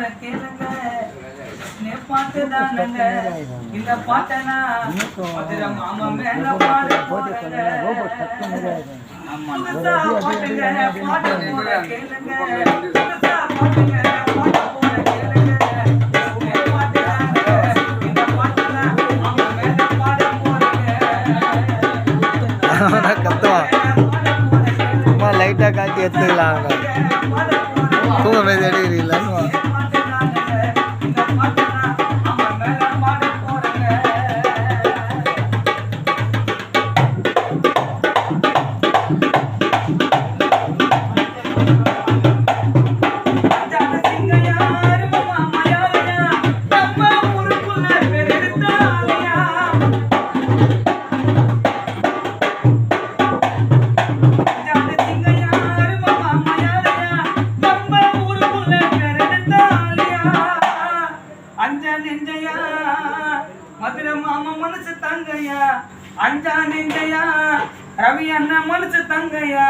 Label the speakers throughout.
Speaker 1: போற கேளுங்க பாட்டுதானுங்க இந்த பாட்டனா மதுரை மாமா மேல பாட போறேங்க புதுசா பாட்டுங்க பாட போற கேளுங்க புதுசா பாட்டுங்க பாட போற கேளுங்க இந்த பாட்டனா மாமா மேல பாட போறேங்க
Speaker 2: சும்மா லைட்டா காட்டி எடுத்துக்கலாம் தூங்க மேதி அடிக்கிறீங்களான்னு
Speaker 1: மதுரை மாமா மனசு தங்கையா அஞ்சா நெஞ்சையா ரவி அண்ணா மனசு தங்கையா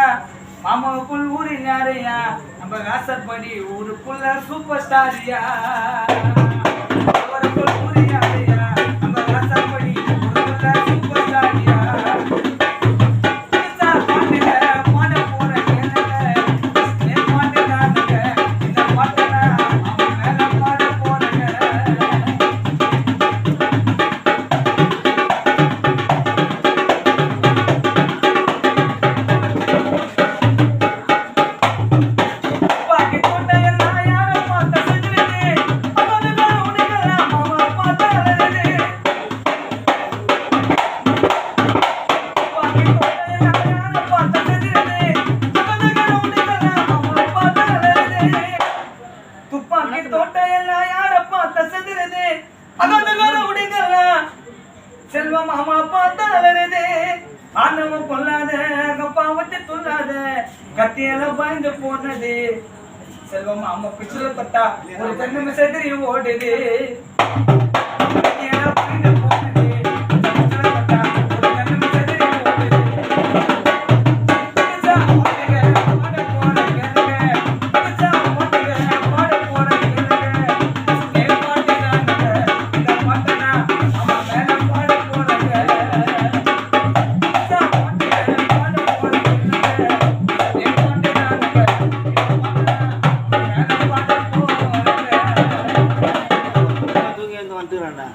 Speaker 1: மாமாவுக்குள் ஊரில் யாரையா நம்ம ஆசைப்படி ஊருக்குள்ள சூப்பர் ஸ்டாரியா அவருக்குள் ஊரில் யாரையா நம்ம ஆசைப்படி ஊருக்குள்ள சூப்பர் ஸ்டாரியா செல்வம் மாமா பார்த்தா அலறுதே ஆனவம் கொள்ளாத கப்பாவத்தை சொல்லாத கத்தியால பயந்து போனது செல்வம் மாமா பிச்சுல பட்டா ஒரு கண்ணு செதறி ஓடுது கத்தியால பயந்து போனது பிச்சுல பட்டா ஒரு கண்ணு செதறி ஓடுது புதுசா ஓடுங்க பாட போற கேளுங்க புதுசா ஓடுங்க பாட போற கேளுங்க இந்த பாட்டனா அம்மா மேல
Speaker 2: வந்துடுறான்டா